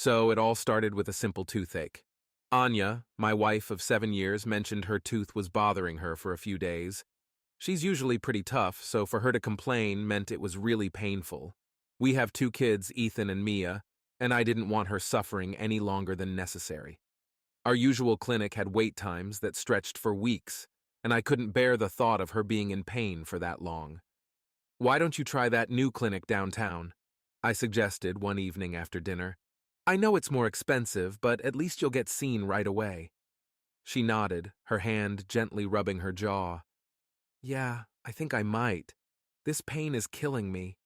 So it all started with a simple toothache. Anya, my wife of 7 years, mentioned her tooth was bothering her for a few days. She's usually pretty tough, so for her to complain meant it was really painful. We have two kids, Ethan and Mia, and I didn't want her suffering any longer than necessary. Our usual clinic had wait times that stretched for weeks, and I couldn't bear the thought of her being in pain for that long. "Why don't you try that new clinic downtown?" I suggested one evening after dinner. "I know it's more expensive, but at least you'll get seen right away." She nodded, her hand gently rubbing her jaw. "Yeah, I think I might. This pain is killing me."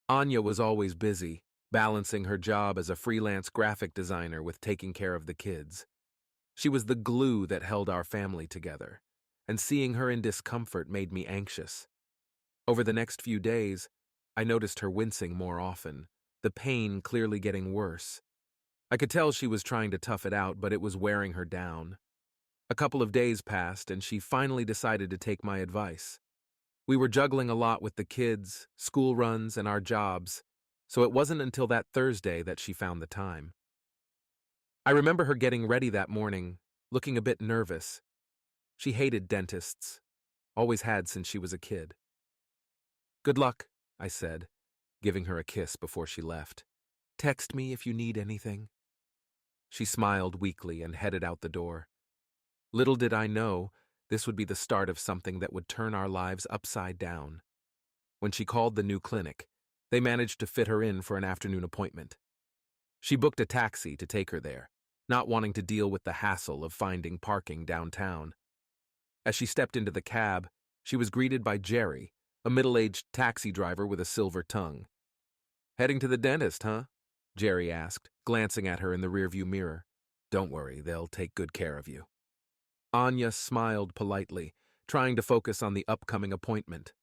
Anya was always busy, balancing her job as a freelance graphic designer with taking care of the kids. She was the glue that held our family together, and seeing her in discomfort made me anxious. Over the next few days, I noticed her wincing more often, the pain clearly getting worse. I could tell she was trying to tough it out, but it was wearing her down. A couple of days passed, and she finally decided to take my advice. We were juggling a lot with the kids, school runs, and our jobs, so it wasn't until that Thursday that she found the time. I remember her getting ready that morning, looking a bit nervous. She hated dentists, always had since she was a kid. "Good luck," I said, giving her a kiss before she left. "Text me if you need anything." She smiled weakly and headed out the door. Little did I know, this would be the start of something that would turn our lives upside down. When she called the new clinic, they managed to fit her in for an afternoon appointment. She booked a taxi to take her there, not wanting to deal with the hassle of finding parking downtown. As she stepped into the cab, she was greeted by Jerry, a middle-aged taxi driver with a silver tongue. "Heading to the dentist, huh?" Jerry asked, glancing at her in the rearview mirror. "Don't worry, they'll take good care of you." Anya smiled politely, trying to focus on the upcoming appointment.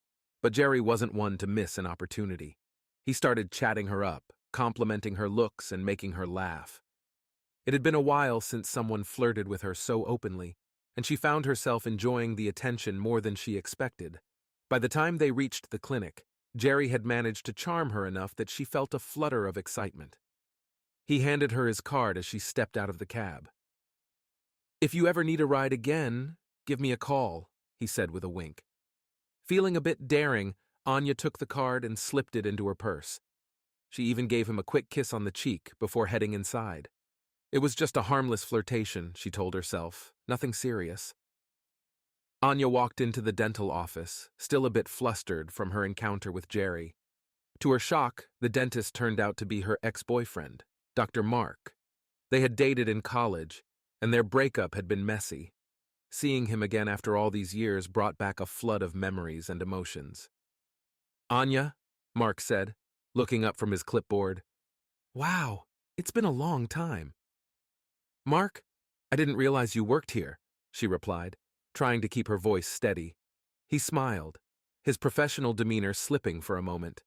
But Jerry wasn't one to miss an opportunity. He started chatting her up, complimenting her looks and making her laugh. It had been a while since someone flirted with her so openly, and she found herself enjoying the attention more than she expected. By the time they reached the clinic, Jerry had managed to charm her enough that she felt a flutter of excitement. He handed her his card as she stepped out of the cab. "If you ever need a ride again, give me a call," he said with a wink. Feeling a bit daring, Anya took the card and slipped it into her purse. She even gave him a quick kiss on the cheek before heading inside. It was just a harmless flirtation, she told herself, nothing serious. Anya walked into the dental office, still a bit flustered from her encounter with Jerry. To her shock, the dentist turned out to be her ex-boyfriend, Dr. Mark. They had dated in college, and their breakup had been messy. Seeing him again after all these years brought back a flood of memories and emotions. "Anya," Mark said, looking up from his clipboard. "Wow, it's been a long time." "Mark, I didn't realize you worked here," she replied, trying to keep her voice steady. He smiled, his professional demeanor slipping for a moment.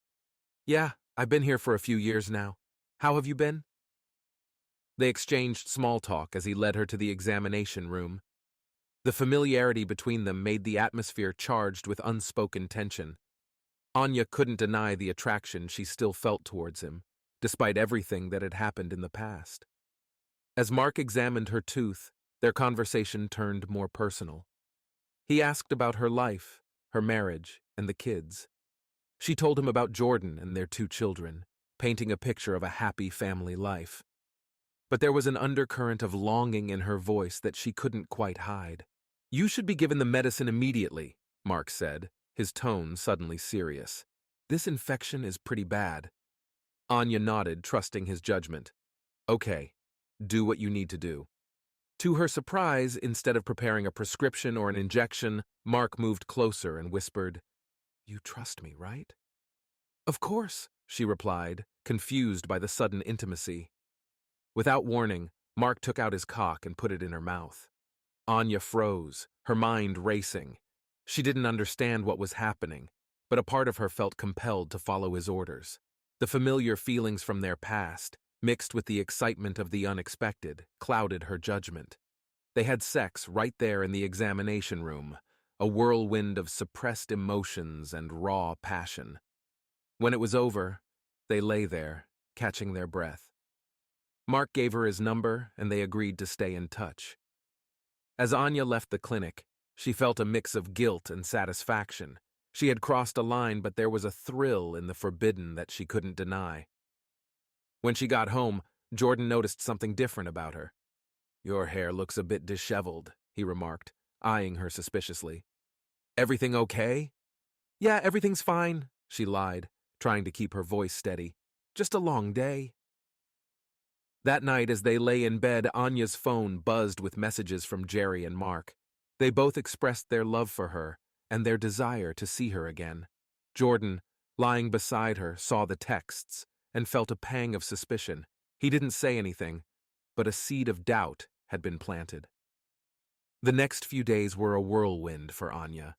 "Yeah, I've been here for a few years now. How have you been?" They exchanged small talk as he led her to the examination room. The familiarity between them made the atmosphere charged with unspoken tension. Anya couldn't deny the attraction she still felt towards him, despite everything that had happened in the past. As Mark examined her tooth, their conversation turned more personal. He asked about her life, her marriage, and the kids. She told him about Jordan and their two children, painting a picture of a happy family life. But there was an undercurrent of longing in her voice that she couldn't quite hide. "You should be given the medicine immediately," Mark said, his tone suddenly serious. "This infection is pretty bad." Anya nodded, trusting his judgment. "Okay, do what you need to do." To her surprise, instead of preparing a prescription or an injection, Mark moved closer and whispered, "You trust me, right?" "Of course," she replied, confused by the sudden intimacy. Without warning, Mark took out his cock and put it in her mouth. Anya froze, her mind racing. She didn't understand what was happening, but a part of her felt compelled to follow his orders. The familiar feelings from their past, mixed with the excitement of the unexpected, clouded her judgment. They had sex right there in the examination room, a whirlwind of suppressed emotions and raw passion. When it was over, they lay there, catching their breath. Mark gave her his number, and they agreed to stay in touch. As Anya left the clinic, she felt a mix of guilt and satisfaction. She had crossed a line, but there was a thrill in the forbidden that she couldn't deny. When she got home, Jordan noticed something different about her. "Your hair looks a bit disheveled," he remarked, eyeing her suspiciously. "Everything okay?" "Yeah, everything's fine," she lied, trying to keep her voice steady. "Just a long day." That night, as they lay in bed, Anya's phone buzzed with messages from Jerry and Mark. They both expressed their love for her and their desire to see her again. Jordan, lying beside her, saw the texts and felt a pang of suspicion. He didn't say anything, but a seed of doubt had been planted. The next few days were a whirlwind for Anya.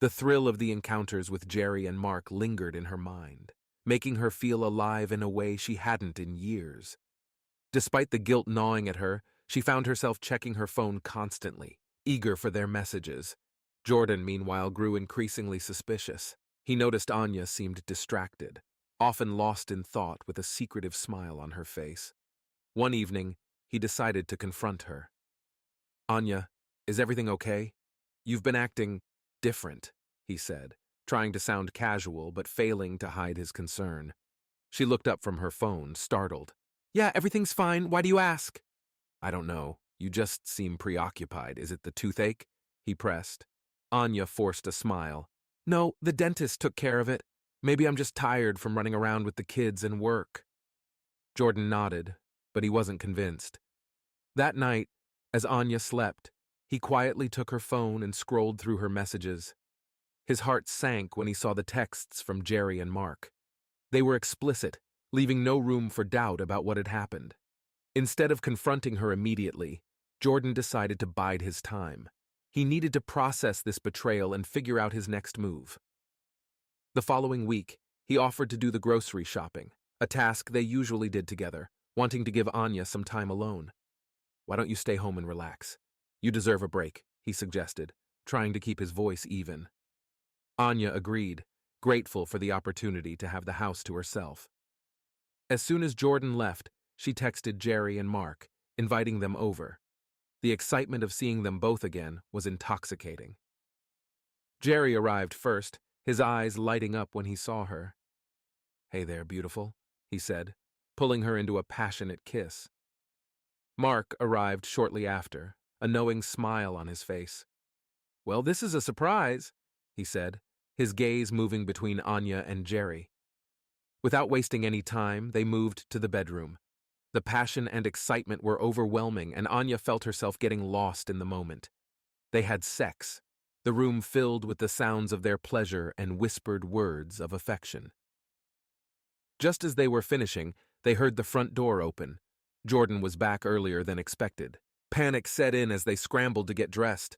The thrill of the encounters with Jerry and Mark lingered in her mind, making her feel alive in a way she hadn't in years. Despite the guilt gnawing at her, she found herself checking her phone constantly, eager for their messages. Jordan, meanwhile, grew increasingly suspicious. He noticed Anya seemed distracted, often lost in thought with a secretive smile on her face. One evening, he decided to confront her. "Anya, is everything okay? You've been acting different," he said, trying to sound casual but failing to hide his concern. She looked up from her phone, startled. "Yeah, everything's fine. Why do you ask?" "I don't know. You just seem preoccupied. Is it the toothache?" he pressed. Anya forced a smile. "No, the dentist took care of it. Maybe I'm just tired from running around with the kids and work." Jordan nodded, but he wasn't convinced. That night, as Anya slept, he quietly took her phone and scrolled through her messages. His heart sank when he saw the texts from Jerry and Mark. They were explicit, leaving no room for doubt about what had happened. Instead of confronting her immediately, Jordan decided to bide his time. He needed to process this betrayal and figure out his next move. The following week, he offered to do the grocery shopping, a task they usually did together, wanting to give Anya some time alone. "Why don't you stay home and relax? You deserve a break," he suggested, trying to keep his voice even. Anya agreed, grateful for the opportunity to have the house to herself. As soon as Jordan left, she texted Jerry and Mark, inviting them over. The excitement of seeing them both again was intoxicating. Jerry arrived first, his eyes lighting up when he saw her. "Hey there, beautiful," he said, pulling her into a passionate kiss. Mark arrived shortly after, a knowing smile on his face. "Well, this is a surprise," he said, his gaze moving between Anya and Jerry. Without wasting any time, they moved to the bedroom. The passion and excitement were overwhelming, and Anya felt herself getting lost in the moment. They had sex, the room filled with the sounds of their pleasure and whispered words of affection. Just as they were finishing, they heard the front door open. Jordan was back earlier than expected. Panic set in as they scrambled to get dressed.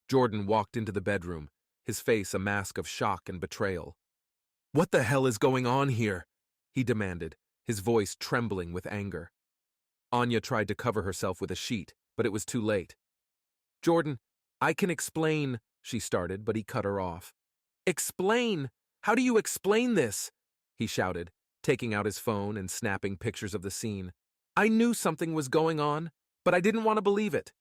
Jordan walked into the bedroom, his face a mask of shock and betrayal. "What the hell is going on here?" he demanded, his voice trembling with anger. Anya tried to cover herself with a sheet, but it was too late. "Jordan, I can explain," she started, but he cut her off. "Explain? How do you explain this?" he shouted, taking out his phone and snapping pictures of the scene. "I knew something was going on, but I didn't want to believe it."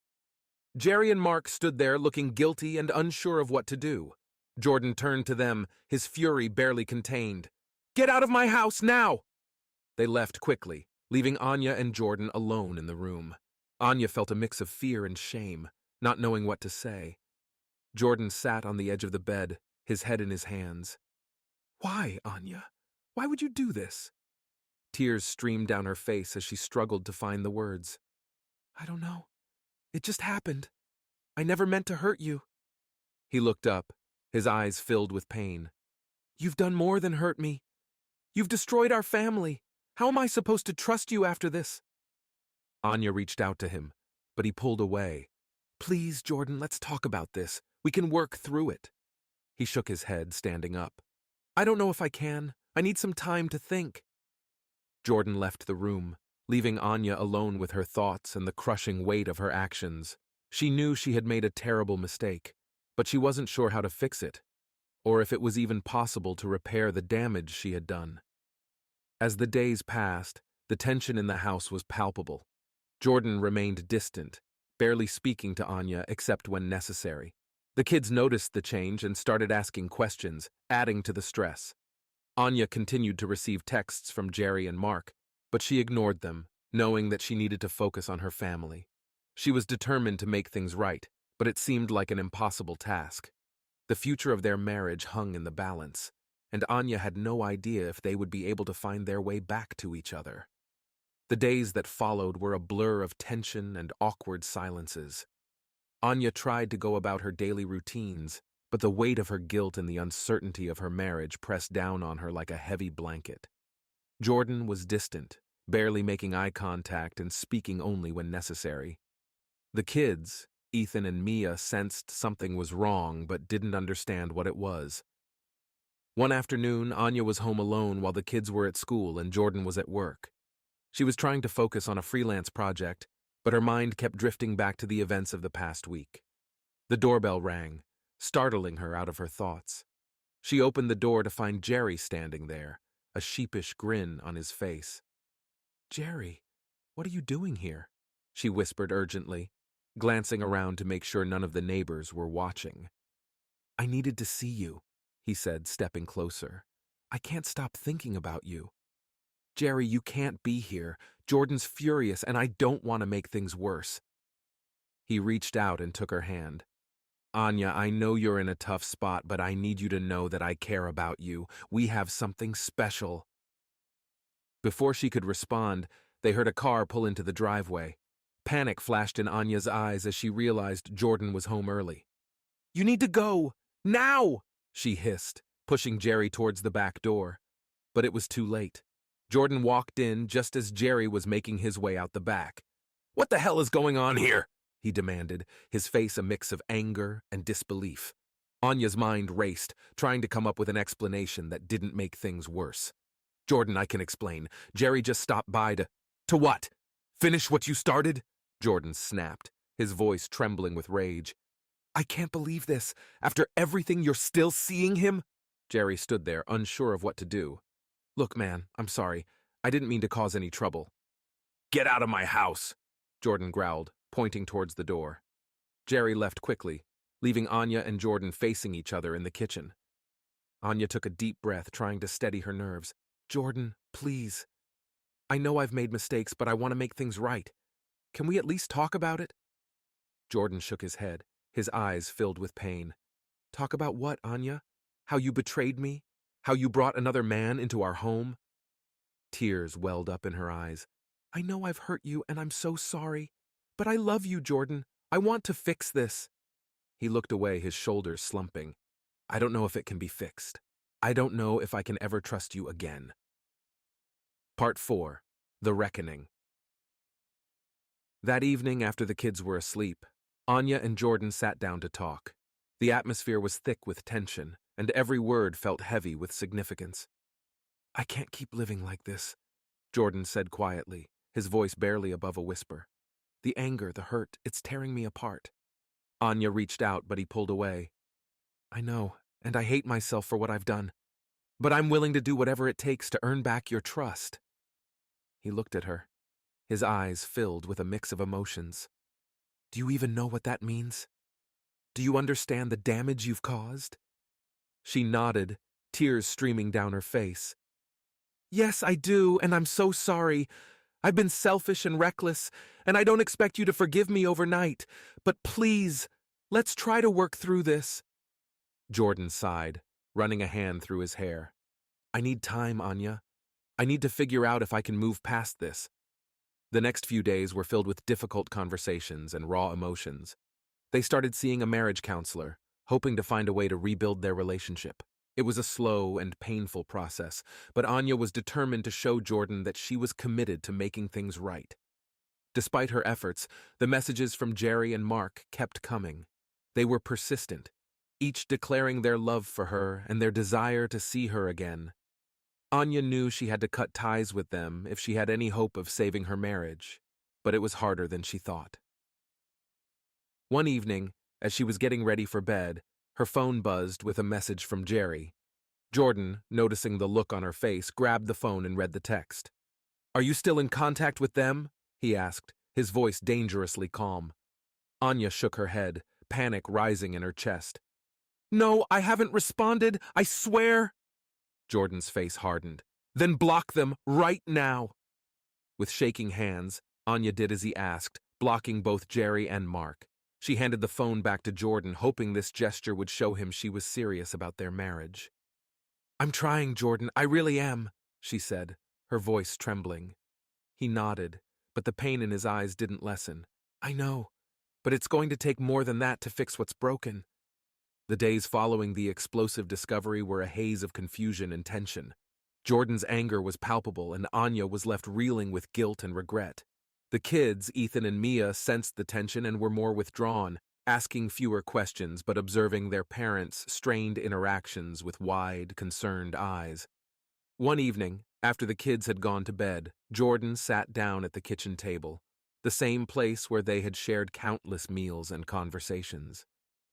Jerry and Mark stood there looking guilty and unsure of what to do. Jordan turned to them, his fury barely contained. "Get out of my house now!" They left quickly, leaving Anya and Jordan alone in the room. Anya felt a mix of fear and shame, not knowing what to say. Jordan sat on the edge of the bed, his head in his hands. "Why, Anya? Why would you do this?" Tears streamed down her face as she struggled to find the words. "I don't know. It just happened. I never meant to hurt you." He looked up, his eyes filled with pain. "You've done more than hurt me. You've destroyed our family. How am I supposed to trust you after this?" Anya reached out to him, but he pulled away. "Please, Jordan, let's talk about this. We can work through it." He shook his head, standing up. "I don't know if I can. I need some time to think." Jordan left the room, leaving Anya alone with her thoughts and the crushing weight of her actions. She knew she had made a terrible mistake, but she wasn't sure how to fix it, or if it was even possible to repair the damage she had done. As the days passed, The tension in the house was palpable. Jordan remained distant, barely speaking to Anya except when necessary. The kids noticed the change and started asking questions, adding to the stress. Anya continued to receive texts from Jerry and Mark, but she ignored them, knowing that she needed to focus on her family. She was determined to make things right, but it seemed like an impossible task. The future of their marriage hung in the balance, and Anya had no idea if they would be able to find their way back to each other. The days that followed were a blur of tension and awkward silences. Anya tried to go about her daily routines, but the weight of her guilt and the uncertainty of her marriage pressed down on her like a heavy blanket. Jordan was distant, barely making eye contact and speaking only when necessary. The kids, Ethan and Mia, sensed something was wrong but didn't understand what it was. One afternoon, Anya was home alone while the kids were at school and Jordan was at work. She was trying to focus on a freelance project, but her mind kept drifting back to the events of the past week. The doorbell rang, startling her out of her thoughts. She opened the door to find Jerry standing there, a sheepish grin on his face. "Jerry, what are you doing here?" she whispered urgently, glancing around to make sure none of the neighbors were watching. "I needed to see you," he said, stepping closer. "I can't stop thinking about you." "Jerry, you can't be here. Jordan's furious, and I don't want to make things worse." He reached out and took her hand. "Anya, I know you're in a tough spot, but I need you to know that I care about you. We have something special." Before she could respond, they heard a car pull into the driveway. Panic flashed in Anya's eyes as she realized Jordan was home early. "You need to go! Now!" she hissed, pushing Jerry towards the back door. But it was too late. Jordan walked in just as Jerry was making his way out the back. "What the hell is going on here?" he demanded, his face a mix of anger and disbelief. Anya's mind raced, trying to come up with an explanation that didn't make things worse. "Jordan, I can explain. Jerry just stopped by to— To what? Finish what you started?" Jordan snapped, his voice trembling with rage. "I can't believe this. After everything, you're still seeing him?" Jerry stood there, unsure of what to do. "Look, man, I'm sorry. I didn't mean to cause any trouble." "Get out of my house," Jordan growled, pointing towards the door. Jerry left quickly, leaving Anya and Jordan facing each other in the kitchen. Anya took a deep breath, trying to steady her nerves. "Jordan, please. I know I've made mistakes, but I want to make things right. Can we at least talk about it?" Jordan shook his head, his eyes filled with pain. "Talk about what, Anya? How you betrayed me? How you brought another man into our home?" Tears welled up in her eyes. "I know I've hurt you, and I'm so sorry. But I love you, Jordan. I want to fix this." He looked away, his shoulders slumping. "I don't know if it can be fixed. I don't know if I can ever trust you again." Part 4. The Reckoning. That evening, after the kids were asleep, Anya and Jordan sat down to talk. The atmosphere was thick with tension, and every word felt heavy with significance. "I can't keep living like this," Jordan said quietly, his voice barely above a whisper. "The anger, the hurt, it's tearing me apart." Anya reached out, but he pulled away. "I know, and I hate myself for what I've done. But I'm willing to do whatever it takes to earn back your trust." He looked at her, his eyes filled with a mix of emotions. "Do you even know what that means? Do you understand the damage you've caused?" She nodded, tears streaming down her face. "Yes, I do, and I'm so sorry. I've been selfish and reckless, and I don't expect you to forgive me overnight. But please, let's try to work through this." Jordan sighed, running a hand through his hair. "I need time, Anya. I need to figure out if I can move past this." The next few days were filled with difficult conversations and raw emotions. They started seeing a marriage counselor, hoping to find a way to rebuild their relationship. It was a slow and painful process, but Anya was determined to show Jordan that she was committed to making things right. Despite her efforts, the messages from Jerry and Mark kept coming. They were persistent, each declaring their love for her and their desire to see her again. Anya knew she had to cut ties with them if she had any hope of saving her marriage, but it was harder than she thought. One evening, as she was getting ready for bed, her phone buzzed with a message from Jerry. Jordan, noticing the look on her face, grabbed the phone and read the text. Are you still in contact with them? He asked, his voice dangerously calm. Anya shook her head, panic rising in her chest. No, I haven't responded, I swear. Jordan's face hardened. Then block them right now. With shaking hands, Anya did as he asked, blocking both Jerry and Mark. She handed the phone back to Jordan, hoping this gesture would show him she was serious about their marriage. I'm trying, Jordan, I really am, she said, her voice trembling. He nodded, but the pain in his eyes didn't lessen. I know, but it's going to take more than that to fix what's broken. The days following the explosive discovery were a haze of confusion and tension. Jordan's anger was palpable, and Anya was left reeling with guilt and regret. The kids, Ethan and Mia, sensed the tension and were more withdrawn, asking fewer questions but observing their parents' strained interactions with wide, concerned eyes. One evening, after the kids had gone to bed, Jordan sat down at the kitchen table, the same place where they had shared countless meals and conversations.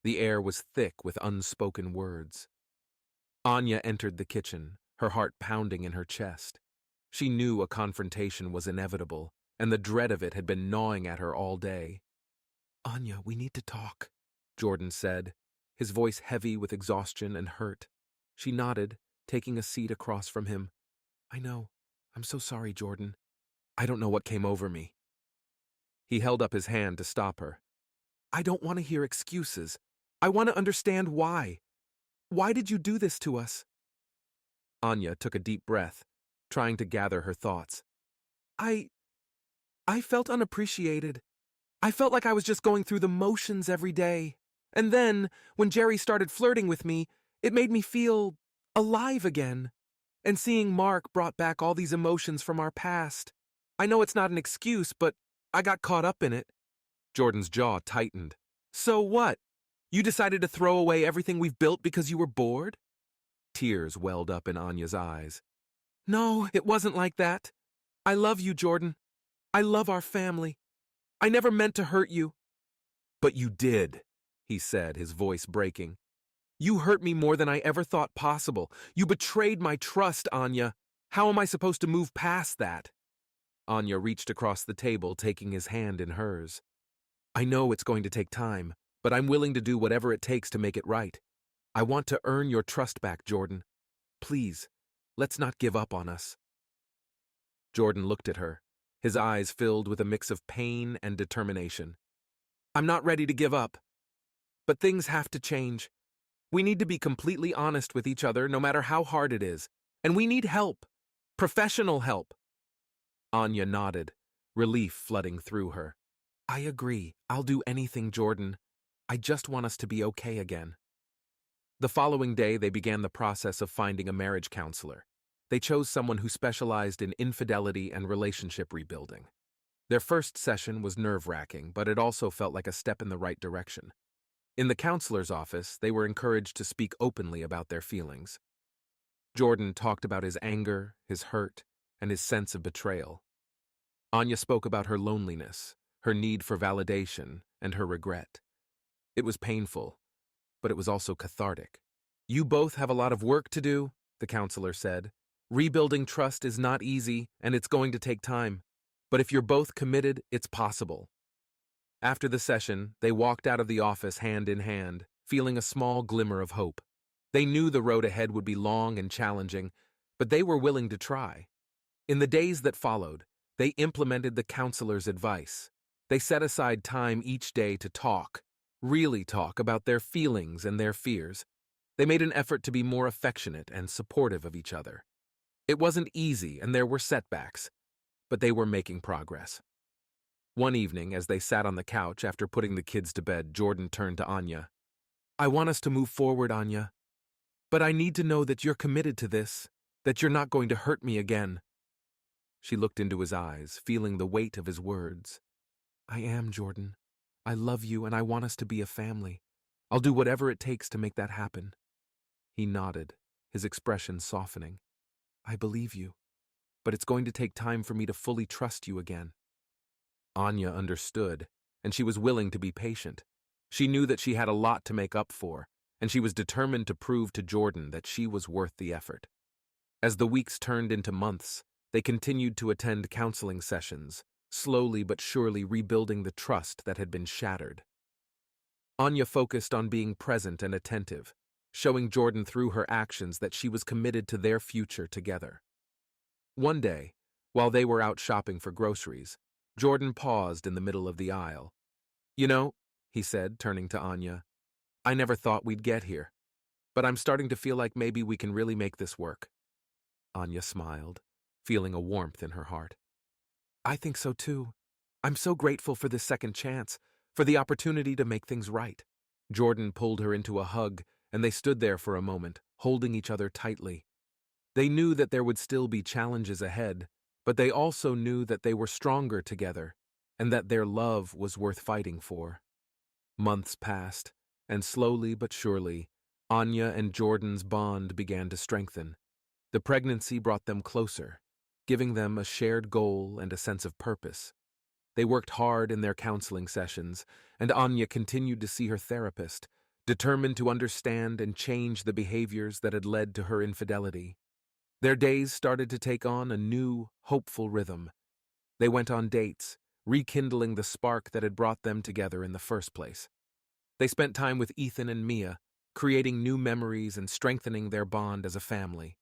The air was thick with unspoken words. Anya entered the kitchen, her heart pounding in her chest. She knew a confrontation was inevitable, and the dread of it had been gnawing at her all day. Anya, we need to talk, Jordan said, his voice heavy with exhaustion and hurt. She nodded, taking a seat across from him. I know. I'm so sorry, Jordan. I don't know what came over me. He held up his hand to stop her. I don't want to hear excuses. I want to understand why. Why did you do this to us? Anya took a deep breath, trying to gather her thoughts. I felt unappreciated. I felt like I was just going through the motions every day. And then, when Jerry started flirting with me, it made me feel alive again. And seeing Mark brought back all these emotions from our past. I know it's not an excuse, but I got caught up in it. Jordan's jaw tightened. So what? You decided to throw away everything we've built because you were bored? Tears welled up in Anya's eyes. No, it wasn't like that. I love you, Jordan. I love our family. I never meant to hurt you. But you did, he said, his voice breaking. You hurt me more than I ever thought possible. You betrayed my trust, Anya. How am I supposed to move past that? Anya reached across the table, taking his hand in hers. I know it's going to take time, but I'm willing to do whatever it takes to make it right. I want to earn your trust back, Jordan. Please, let's not give up on us. Jordan looked at her, his eyes filled with a mix of pain and determination. I'm not ready to give up, but things have to change. We need to be completely honest with each other no matter how hard it is, and we need help, professional help. Anya nodded, relief flooding through her. I agree. I'll do anything, Jordan. I just want us to be okay again. The following day, they began the process of finding a marriage counselor. They chose someone who specialized in infidelity and relationship rebuilding. Their first session was nerve-wracking, but it also felt like a step in the right direction. In the counselor's office, they were encouraged to speak openly about their feelings. Jordan talked about his anger, his hurt, and his sense of betrayal. Anya spoke about her loneliness, her need for validation, and her regret. It was painful, but it was also cathartic. You both have a lot of work to do, the counselor said. Rebuilding trust is not easy, and it's going to take time. But if you're both committed, it's possible. After the session, they walked out of the office hand in hand, feeling a small glimmer of hope. They knew the road ahead would be long and challenging, but they were willing to try. In the days that followed, they implemented the counselor's advice. They set aside time each day to talk, really talk about their feelings and their fears. They made an effort to be more affectionate and supportive of each other. It wasn't easy and there were setbacks, but they were making progress. One evening, as they sat on the couch after putting the kids to bed, Jordan turned to Anya. I want us to move forward, Anya. But I need to know that you're committed to this, that you're not going to hurt me again. She looked into his eyes, feeling the weight of his words. I am, Jordan. I love you and I want us to be a family. I'll do whatever it takes to make that happen. He nodded, his expression softening. I believe you, but it's going to take time for me to fully trust you again. Anya understood, and she was willing to be patient. She knew that she had a lot to make up for, and she was determined to prove to Jordan that she was worth the effort. As the weeks turned into months, They continued to attend counseling sessions, slowly but surely rebuilding the trust that had been shattered. Anya focused on being present and attentive, showing Jordan through her actions that she was committed to their future together. One day, while they were out shopping for groceries, Jordan paused in the middle of the aisle. "You know," he said, turning to Anya, "I never thought we'd get here, but I'm starting to feel like maybe we can really make this work." Anya smiled, feeling a warmth in her heart. "I think so too. I'm so grateful for this second chance, for the opportunity to make things right." Jordan pulled her into a hug, and they stood there for a moment, holding each other tightly. They knew that there would still be challenges ahead, but they also knew that they were stronger together, and that their love was worth fighting for. Months passed, and slowly but surely, Anya and Jordan's bond began to strengthen. The pregnancy brought them closer, giving them a shared goal and a sense of purpose. They worked hard in their counseling sessions, and Anya continued to see her therapist, determined to understand and change the behaviors that had led to her infidelity. Their days started to take on a new, hopeful rhythm. They went on dates, rekindling the spark that had brought them together in the first place. They spent time with Ethan and Mia, creating new memories and strengthening their bond as a family.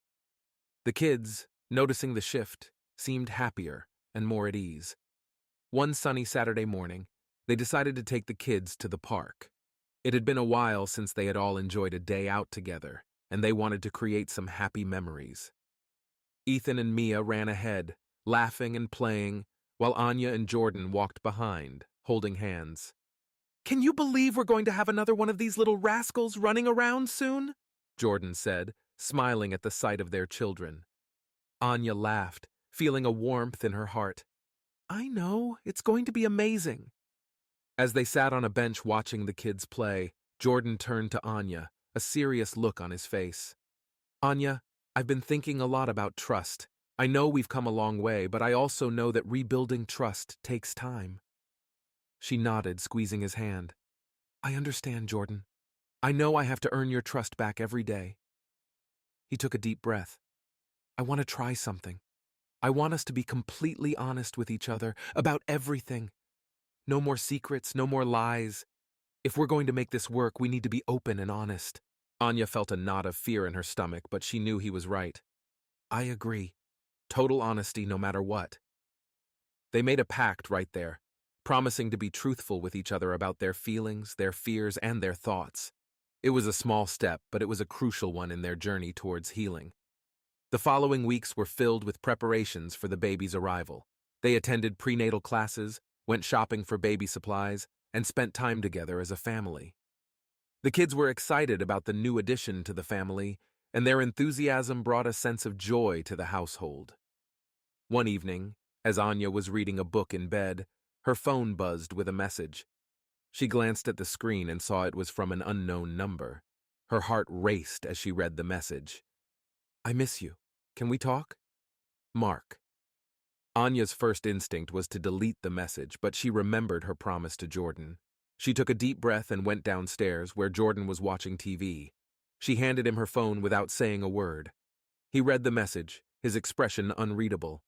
The kids, noticing the shift, seemed happier and more at ease. One sunny Saturday morning, they decided to take the kids to the park. It had been a while since they had all enjoyed a day out together, and they wanted to create some happy memories. Ethan and Mia ran ahead, laughing and playing, while Anya and Jordan walked behind, holding hands. "Can you believe we're going to have another one of these little rascals running around soon?" Jordan said, smiling at the sight of their children. Anya laughed, feeling a warmth in her heart. "I know, it's going to be amazing." As they sat on a bench watching the kids play, Jordan turned to Anya, a serious look on his face. "Anya, I've been thinking a lot about trust. I know we've come a long way, but I also know that rebuilding trust takes time." She nodded, squeezing his hand. "I understand, Jordan. I know I have to earn your trust back every day." He took a deep breath. "I want to try something. I want us to be completely honest with each other about everything. No more secrets, no more lies. If we're going to make this work, we need to be open and honest." Anya felt a knot of fear in her stomach, but she knew he was right. "I agree. Total honesty no matter what." They made a pact right there, promising to be truthful with each other about their feelings, their fears, and their thoughts. It was a small step, but it was a crucial one in their journey towards healing. The following weeks were filled with preparations for the baby's arrival. They attended prenatal classes, went shopping for baby supplies, and spent time together as a family. The kids were excited about the new addition to the family, and their enthusiasm brought a sense of joy to the household. One evening, as Anya was reading a book in bed, her phone buzzed with a message. She glanced at the screen and saw it was from an unknown number. Her heart raced as she read the message. "I miss you. Can we talk? Mark." Anya's first instinct was to delete the message, but she remembered her promise to Jordan. She took a deep breath and went downstairs, where Jordan was watching TV. She handed him her phone without saying a word. He read the message, his expression unreadable.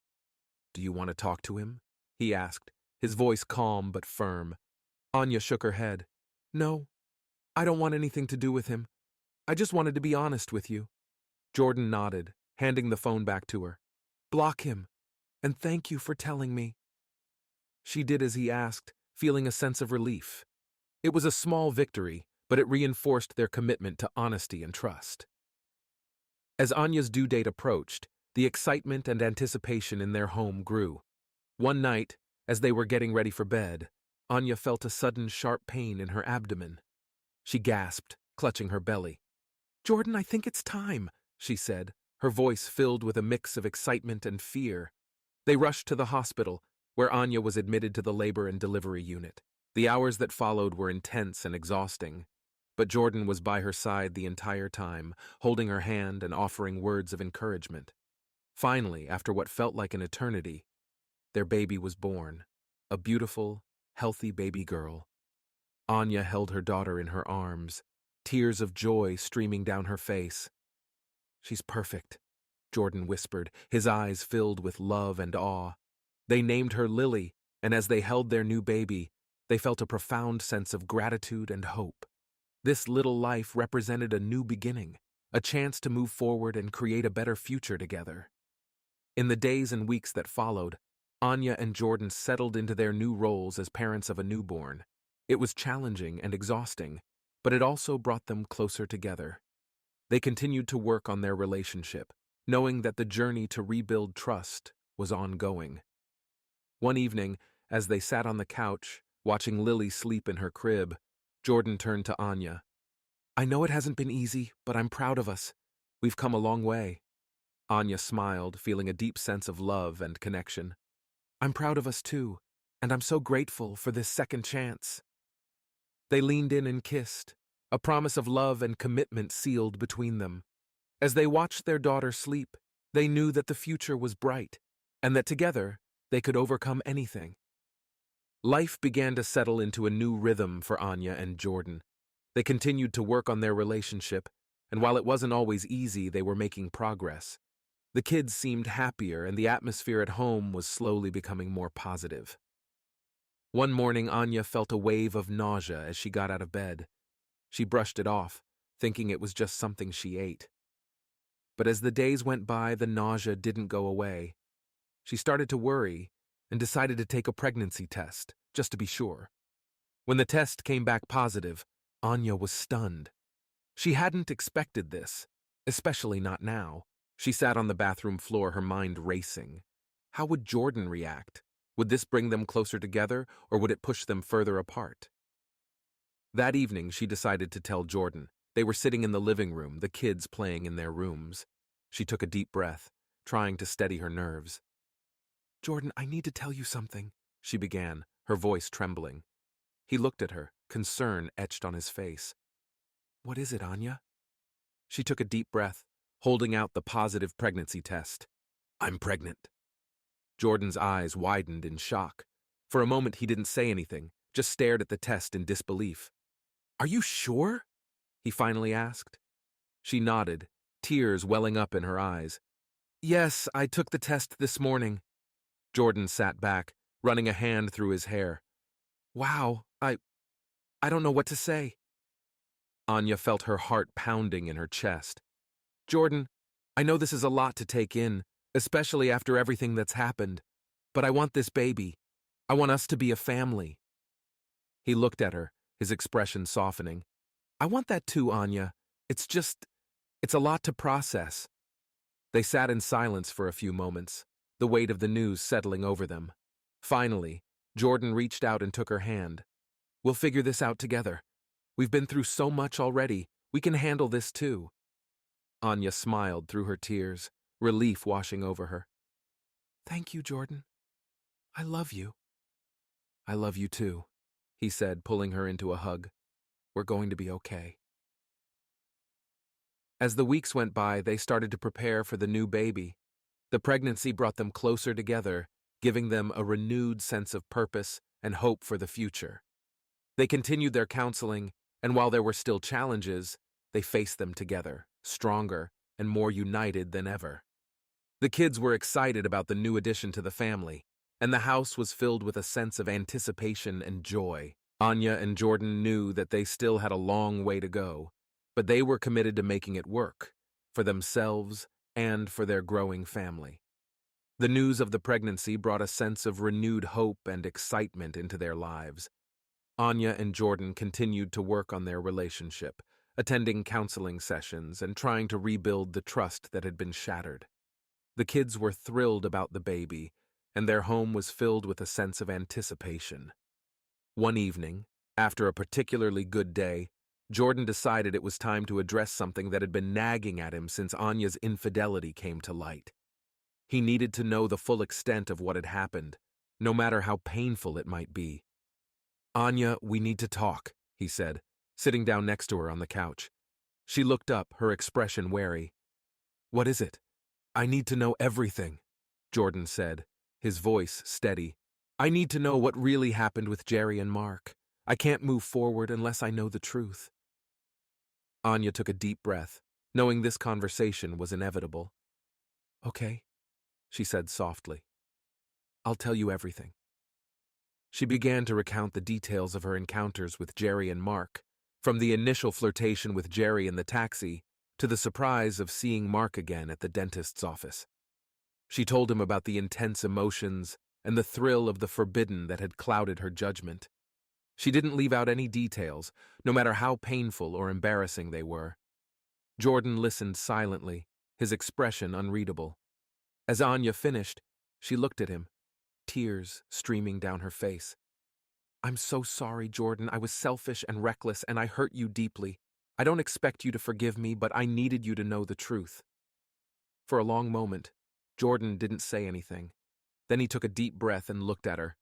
"Do you want to talk to him?" he asked, his voice calm but firm. Anya shook her head. "No, I don't want anything to do with him. I just wanted to be honest with you." Jordan nodded, handing the phone back to her. "Block him, and thank you for telling me." She did as he asked, feeling a sense of relief. It was a small victory, but it reinforced their commitment to honesty and trust. As Anya's due date approached, the excitement and anticipation in their home grew. One night, as they were getting ready for bed, Anya felt a sudden sharp pain in her abdomen. She gasped, clutching her belly. "Jordan, I think it's time," she said, her voice filled with a mix of excitement and fear. They rushed to the hospital, where Anya was admitted to the labor and delivery unit. The hours that followed were intense and exhausting, but Jordan was by her side the entire time, holding her hand and offering words of encouragement. Finally, after what felt like an eternity, their baby was born, a beautiful, healthy baby girl. Anya held her daughter in her arms, tears of joy streaming down her face. "She's perfect. Jordan whispered, his eyes filled with love and awe. They named her Lily, and as they held their new baby, they felt a profound sense of gratitude and hope. This little life represented a new beginning, a chance to move forward and create a better future together. In the days and weeks that followed, Anya and Jordan settled into their new roles as parents of a newborn. It was challenging and exhausting, but it also brought them closer together. They continued to work on their relationship, knowing that the journey to rebuild trust was ongoing. One evening, as they sat on the couch, watching Lily sleep in her crib, Jordan turned to Anya. "I know it hasn't been easy, but I'm proud of us. We've come a long way." Anya smiled, feeling a deep sense of love and connection. "I'm proud of us too, and I'm so grateful for this second chance." They leaned in and kissed, a promise of love and commitment sealed between them. As they watched their daughter sleep, they knew that the future was bright, and that together they could overcome anything. Life began to settle into a new rhythm for Anya and Jordan. They continued to work on their relationship, and while it wasn't always easy, they were making progress. The kids seemed happier, and the atmosphere at home was slowly becoming more positive. One morning, Anya felt a wave of nausea as she got out of bed. She brushed it off, thinking it was just something she ate. But as the days went by, the nausea didn't go away. She started to worry and decided to take a pregnancy test, just to be sure. When the test came back positive, Anya was stunned. She hadn't expected this, especially not now. She sat on the bathroom floor, her mind racing. How would Jordan react? Would this bring them closer together, or would it push them further apart? That evening, she decided to tell Jordan. They were sitting in the living room, the kids playing in their rooms. She took a deep breath, trying to steady her nerves. "Jordan, I need to tell you something," she began, her voice trembling. He looked at her, concern etched on his face. "What is it, Anya?" She took a deep breath, holding out the positive pregnancy test. "I'm pregnant." Jordan's eyes widened in shock. For a moment, he didn't say anything, just stared at the test in disbelief. "Are you sure?" he finally asked. She nodded, tears welling up in her eyes. "Yes, I took the test this morning." Jordan sat back, running a hand through his hair. "Wow, I don't know what to say." Anya felt her heart pounding in her chest. "Jordan, I know this is a lot to take in, especially after everything that's happened, but I want this baby. I want us to be a family." He looked at her, his expression softening. "I want that too, Anya. It's a lot to process." They sat in silence for a few moments, the weight of the news settling over them. Finally, Jordan reached out and took her hand. "We'll figure this out together. We've been through so much already. We can handle this too." Anya smiled through her tears, relief washing over her. "Thank you, Jordan. I love you." "I love you too," he said, pulling her into a hug. "We're going to be okay." As the weeks went by, they started to prepare for the new baby. The pregnancy brought them closer together, giving them a renewed sense of purpose and hope for the future. They continued their counseling, and while there were still challenges, they faced them together, stronger and more united than ever. The kids were excited about the new addition to the family, and the house was filled with a sense of anticipation and joy. Anya and Jordan knew that they still had a long way to go, but they were committed to making it work, for themselves and for their growing family. The news of the pregnancy brought a sense of renewed hope and excitement into their lives. Anya and Jordan continued to work on their relationship, attending counseling sessions and trying to rebuild the trust that had been shattered. The kids were thrilled about the baby, and their home was filled with a sense of anticipation. One evening, after a particularly good day, Jordan decided it was time to address something that had been nagging at him since Anya's infidelity came to light. He needed to know the full extent of what had happened, no matter how painful it might be. "Anya, we need to talk," he said, sitting down next to her on the couch. She looked up, her expression wary. "What is it?" "I need to know everything," Jordan said, his voice steady. "I need to know what really happened with Jerry and Mark. I can't move forward unless I know the truth." Anya took a deep breath, knowing this conversation was inevitable. Okay, she said softly. I'll tell you everything. She began to recount the details of her encounters with Jerry and Mark, from the initial flirtation with Jerry in the taxi to the surprise of seeing Mark again at the dentist's office. She told him about the intense emotions and the thrill of the forbidden that had clouded her judgment. She didn't leave out any details, no matter how painful or embarrassing they were. Jordan listened silently, his expression unreadable. As Anya finished, she looked at him, tears streaming down her face. I'm so sorry, Jordan. I was selfish and reckless, and I hurt you deeply. I don't expect you to forgive me, but I needed you to know the truth. For a long moment, Jordan didn't say anything. Then he took a deep breath and looked at her.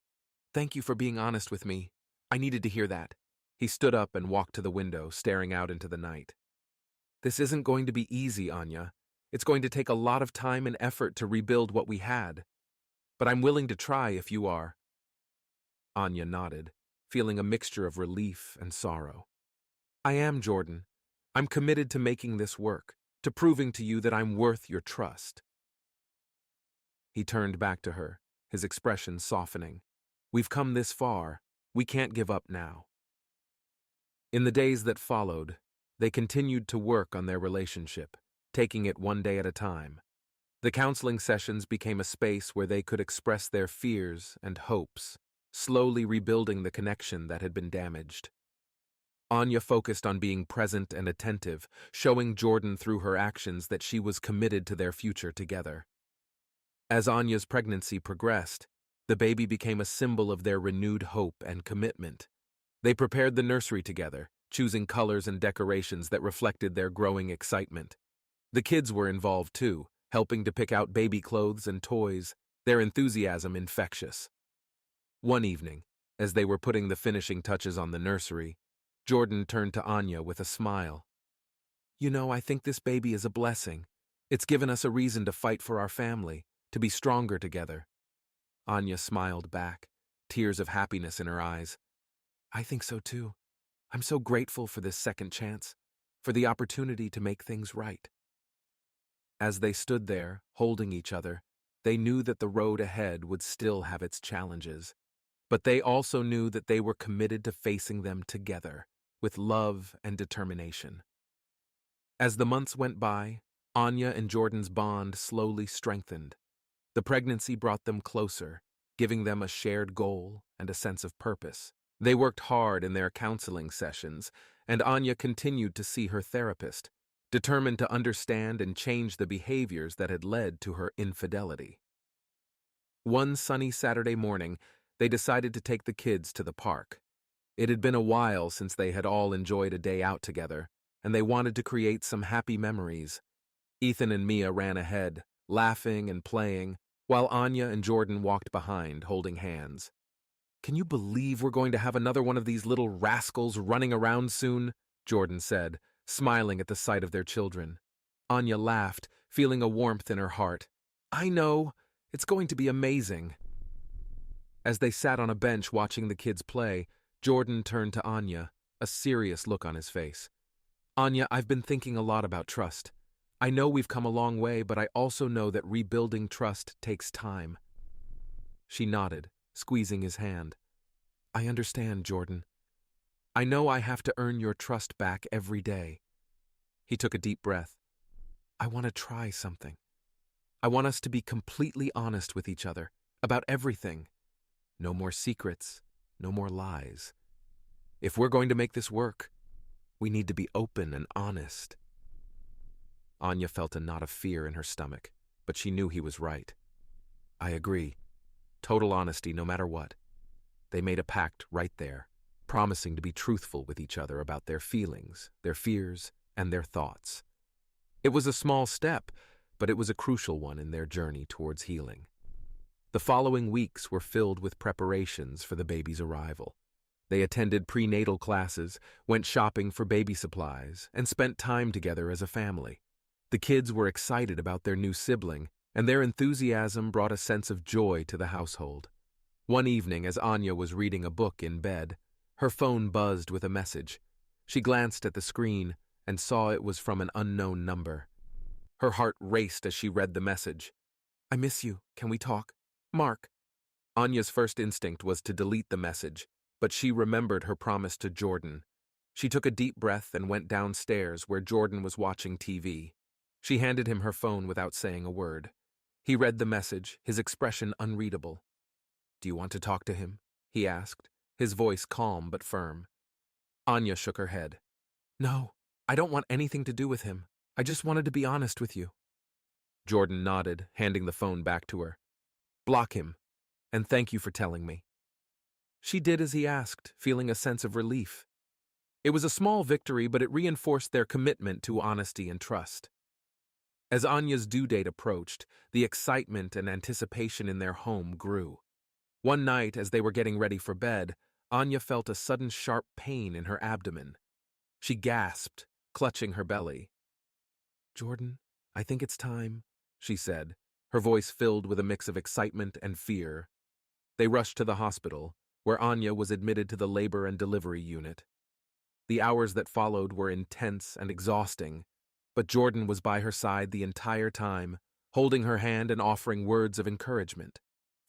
Thank you for being honest with me. I needed to hear that. He stood up and walked to the window, staring out into the night. This isn't going to be easy, Anya. It's going to take a lot of time and effort to rebuild what we had. But I'm willing to try if you are. Anya nodded, feeling a mixture of relief and sorrow. I am, Jordan. I'm committed to making this work, to proving to you that I'm worth your trust. He turned back to her, his expression softening. We've come this far. We can't give up now. In the days that followed, they continued to work on their relationship, taking it one day at a time. The counseling sessions became a space where they could express their fears and hopes, slowly rebuilding the connection that had been damaged. Anya focused on being present and attentive, showing Jordan through her actions that she was committed to their future together. As Anya's pregnancy progressed, the baby became a symbol of their renewed hope and commitment. They prepared the nursery together, choosing colors and decorations that reflected their growing excitement. The kids were involved too, helping to pick out baby clothes and toys, their enthusiasm infectious. One evening, as they were putting the finishing touches on the nursery, Jordan turned to Anya with a smile. You know, I think this baby is a blessing. It's given us a reason to fight for our family, to be stronger together. Anya smiled back, tears of happiness in her eyes. I think so too. I'm so grateful for this second chance, for the opportunity to make things right. As they stood there, holding each other, they knew that the road ahead would still have its challenges. But they also knew that they were committed to facing them together, with love and determination. As the months went by, Anya and Jordan's bond slowly strengthened. The pregnancy brought them closer, giving them a shared goal and a sense of purpose. They worked hard in their counseling sessions, and Anya continued to see her therapist, determined to understand and change the behaviors that had led to her infidelity. One sunny Saturday morning, they decided to take the kids to the park. It had been a while since they had all enjoyed a day out together, and they wanted to create some happy memories. Ethan and Mia ran ahead, laughing and playing, while Anya and Jordan walked behind, holding hands. Can you believe we're going to have another one of these little rascals running around soon? Jordan said, smiling at the sight of their children. Anya laughed, feeling a warmth in her heart. I know. It's going to be amazing. As they sat on a bench watching the kids play, Jordan turned to Anya, a serious look on his face. Anya, I've been thinking a lot about trust. I know we've come a long way, but I also know that rebuilding trust takes time. She nodded, squeezing his hand. I understand, Jordan. I know I have to earn your trust back every day. He took a deep breath. I want to try something. I want us to be completely honest with each other, about everything. No more secrets, no more lies. If we're going to make this work, we need to be open and honest. Anya felt a knot of fear in her stomach, but she knew he was right. I agree. Total honesty no matter what. They made a pact right there, promising to be truthful with each other about their feelings, their fears, and their thoughts. It was a small step, but it was a crucial one in their journey towards healing. The following weeks were filled with preparations for the baby's arrival. They attended prenatal classes, went shopping for baby supplies, and spent time together as a family. The kids were excited about their new sibling, and their enthusiasm brought a sense of joy to the household. One evening, as Anya was reading a book in bed, her phone buzzed with a message. She glanced at the screen and saw it was from an unknown number. Her heart raced as she read the message. I miss you. Can we talk? Mark. Anya's first instinct was to delete the message, but she remembered her promise to Jordan. She took a deep breath and went downstairs where Jordan was watching TV. She handed him her phone without saying a word. He read the message, his expression unreadable. Do you want to talk to him? He asked, his voice calm but firm. Anya shook her head. No, I don't want anything to do with him. I just wanted to be honest with you. Jordan nodded, handing the phone back to her. Block him, and thank you for telling me. She did as he asked, feeling a sense of relief. It was a small victory, but it reinforced their commitment to honesty and trust. As Anya's due date approached, the excitement and anticipation in their home grew. One night, as they were getting ready for bed, Anya felt a sudden sharp pain in her abdomen. She gasped, clutching her belly. Jordan, I think it's time, she said, her voice filled with a mix of excitement and fear. They rushed to the hospital, where Anya was admitted to the labor and delivery unit. The hours that followed were intense and exhausting, but Jordan was by her side the entire time, holding her hand and offering words of encouragement.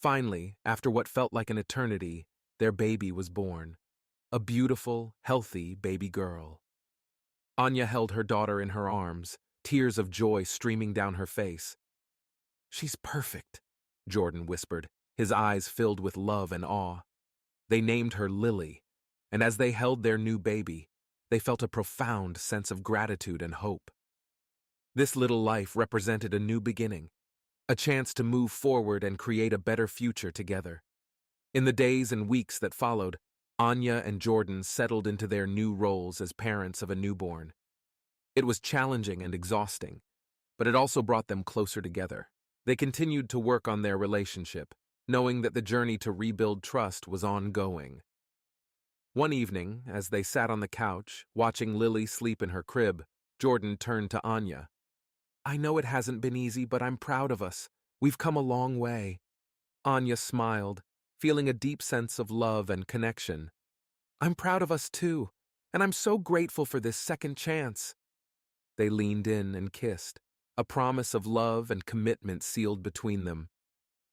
Finally, after what felt like an eternity, their baby was born. A beautiful, healthy baby girl. Anya held her daughter in her arms, tears of joy streaming down her face. She's perfect, Jordan whispered, his eyes filled with love and awe. They named her Lily, and as they held their new baby, they felt a profound sense of gratitude and hope. This little life represented a new beginning, a chance to move forward and create a better future together. In the days and weeks that followed, Anya and Jordan settled into their new roles as parents of a newborn. It was challenging and exhausting, but it also brought them closer together. They continued to work on their relationship, knowing that the journey to rebuild trust was ongoing. One evening, as they sat on the couch, watching Lily sleep in her crib, Jordan turned to Anya. I know it hasn't been easy, but I'm proud of us. We've come a long way. Anya smiled, feeling a deep sense of love and connection. I'm proud of us too, and I'm so grateful for this second chance. They leaned in and kissed, a promise of love and commitment sealed between them.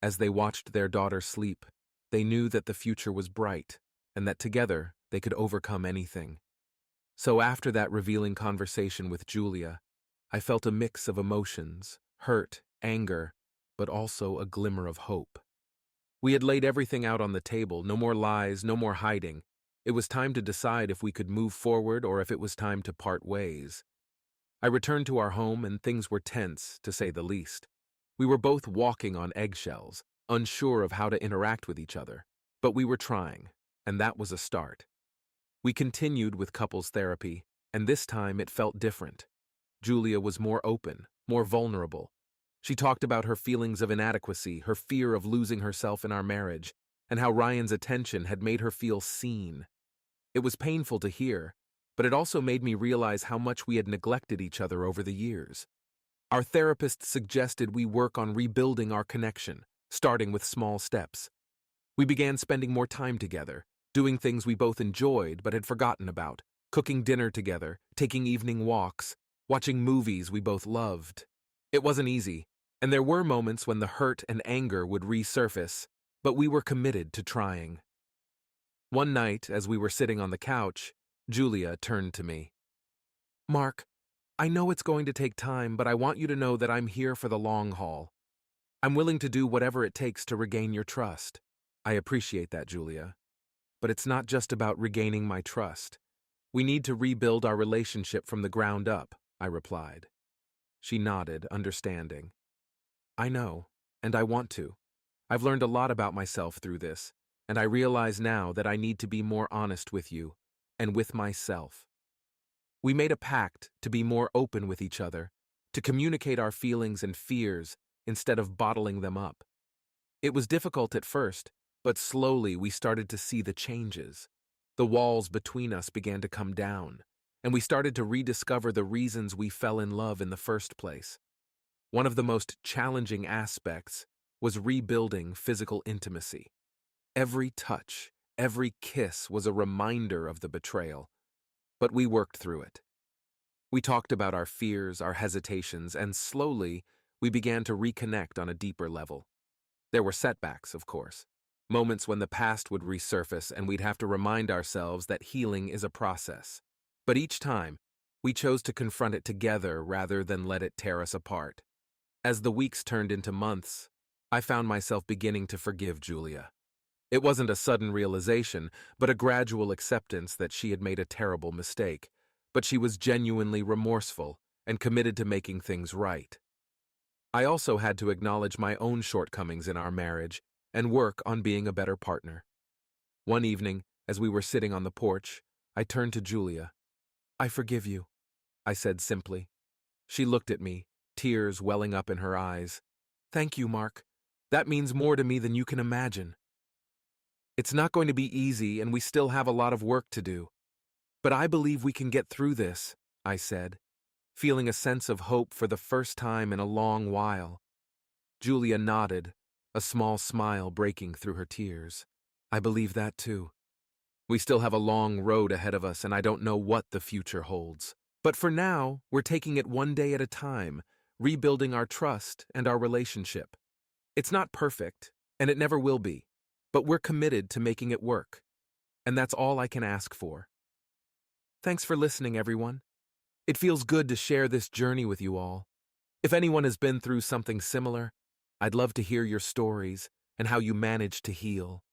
As they watched their daughter sleep, they knew that the future was bright, and that together they could overcome anything. So after that revealing conversation with Julia, I felt a mix of emotions, hurt, anger, but also a glimmer of hope. We had laid everything out on the table, no more lies, no more hiding. It was time to decide if we could move forward or if it was time to part ways. I returned to our home and things were tense, to say the least. We were both walking on eggshells, unsure of how to interact with each other. But we were trying, and that was a start. We continued with couples therapy, and this time it felt different. Julia was more open, more vulnerable. She talked about her feelings of inadequacy, her fear of losing herself in our marriage, and how Ryan's attention had made her feel seen. It was painful to hear, but it also made me realize how much we had neglected each other over the years. Our therapist suggested we work on rebuilding our connection, starting with small steps. We began spending more time together, doing things we both enjoyed but had forgotten about, cooking dinner together, taking evening walks, watching movies we both loved. It wasn't easy, and there were moments when the hurt and anger would resurface, but we were committed to trying. One night, as we were sitting on the couch, Julia turned to me. Mark, I know it's going to take time, but I want you to know that I'm here for the long haul. I'm willing to do whatever it takes to regain your trust. I appreciate that, Julia. But it's not just about regaining my trust. We need to rebuild our relationship from the ground up, I replied. She nodded, understanding. I know, and I want to. I've learned a lot about myself through this, and I realize now that I need to be more honest with you, and with myself. We made a pact to be more open with each other, to communicate our feelings and fears instead of bottling them up. It was difficult at first, but slowly we started to see the changes. The walls between us began to come down, and we started to rediscover the reasons we fell in love in the first place. One of the most challenging aspects was rebuilding physical intimacy. Every touch, every kiss was a reminder of the betrayal, but we worked through it. We talked about our fears, our hesitations, and slowly, we began to reconnect on a deeper level. There were setbacks, of course, moments when the past would resurface and we'd have to remind ourselves that healing is a process. But each time, we chose to confront it together rather than let it tear us apart. As the weeks turned into months, I found myself beginning to forgive Julia. It wasn't a sudden realization, but a gradual acceptance that she had made a terrible mistake, but she was genuinely remorseful and committed to making things right. I also had to acknowledge my own shortcomings in our marriage and work on being a better partner. One evening, as we were sitting on the porch, I turned to Julia. "I forgive you," I said simply. She looked at me, tears welling up in her eyes. "Thank you, Mark. That means more to me than you can imagine. It's not going to be easy and we still have a lot of work to do. But I believe we can get through this," I said, feeling a sense of hope for the first time in a long while. Julia nodded, a small smile breaking through her tears. "I believe that too. We still have a long road ahead of us and I don't know what the future holds. But for now, we're taking it one day at a time, rebuilding our trust and our relationship. It's not perfect, and it never will be, but we're committed to making it work. And that's all I can ask for." Thanks for listening, everyone. It feels good to share this journey with you all. If anyone has been through something similar, I'd love to hear your stories and how you managed to heal.